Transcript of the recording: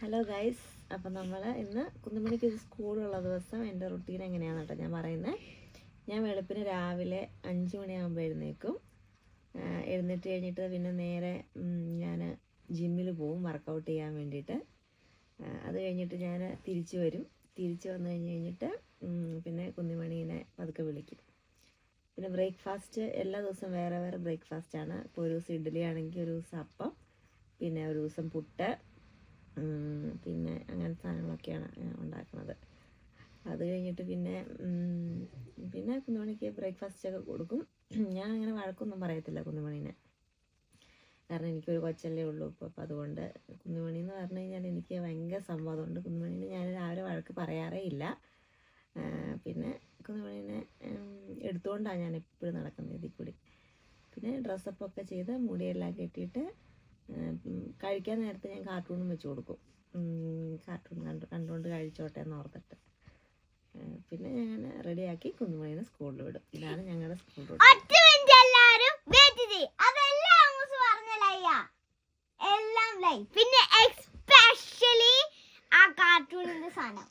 Hello guys, അപ്പം നമ്മൾ ഇന്ന് കുന്നുമണിക്ക് സ്കൂളുള്ള ദിവസം എൻ്റെ റുട്ടീൻ എങ്ങനെയാണെന്ന് കേട്ടോ ഞാൻ പറയുന്നത്. ഞാൻ വെളുപ്പിന് രാവിലെ 5 മണിയാകുമ്പോൾ എഴുന്നേക്കും. എഴുന്നേറ്റ് കഴിഞ്ഞിട്ട് പിന്നെ നേരെ ഞാൻ ജിമ്മിൽ പോവും വർക്കൗട്ട് ചെയ്യാൻ വേണ്ടിയിട്ട്. അത് കഴിഞ്ഞിട്ട് ഞാൻ തിരിച്ചു വരും. തിരിച്ചു വന്നു കഴിഞ്ഞിട്ട് പിന്നെ കുന്നുമണീനെ പതുക്കെ വിളിക്കും. പിന്നെ ബ്രേക്ക്ഫാസ്റ്റ് എല്ലാ ദിവസവും വേറെ വേറെ ബ്രേക്ക്ഫാസ്റ്റാണ്. ഇപ്പോൾ ഒരു ദിവസം ഇഡ്ഡലി ആണെങ്കിൽ ഒരു ദിവസം അപ്പം, പിന്നെ ഒരു ദിവസം പുട്ട്, പിന്നെ അങ്ങനത്തെ സാധനങ്ങളൊക്കെയാണ് ഉണ്ടാക്കുന്നത്. അത് കഴിഞ്ഞിട്ട് പിന്നെ കുന്നുമണിക്ക് ബ്രേക്ക്ഫാസ്റ്റൊക്കെ കൊടുക്കും. ഞാൻ അങ്ങനെ വഴക്കൊന്നും പറയത്തില്ല കുന്നുമണീനെ, കാരണം എനിക്കൊരു കൊച്ചല്ലേ ഉള്ളൂ ഇപ്പോൾ. അപ്പോൾ അതുകൊണ്ട് കുന്നുമണി എന്ന് പറഞ്ഞു കഴിഞ്ഞാൽ എനിക്ക് ഭയങ്കര സംവാദമുണ്ട്. കുന്നുമണീനെ ഞാൻ രാവിലെ വഴക്ക് പറയാറേ ഇല്ല. പിന്നെ കുന്നുമണീനെ എടുത്തുകൊണ്ടാണ് ഞാൻ എപ്പോഴും നടക്കുന്നത് ഇതിൽ കൂടി. പിന്നെ ഡ്രസ്സപ്പൊക്കെ ചെയ്ത് മുടിയെല്ലാം കെട്ടിയിട്ട് കഴിക്കാൻ നേരത്തെ ഞാൻ കാർട്ടൂണും വെച്ച് കൊടുക്കും. കാർട്ടൂൺ കണ്ടുകൊണ്ട് കഴിച്ചോട്ടെ എന്ന് ഓർത്തിട്ട് പിന്നെ ഞാൻ റെഡിയാക്കി കുന്നുമണീനെ സ്കൂളിൽ വിടും. ഇതാണ് ഞങ്ങളുടെ സ്കൂൾ റൂട്ട്. പിന്നെ എക്സ്പെഷ്യലി ആ കാർട്ടൂണിന്റെ സാധനം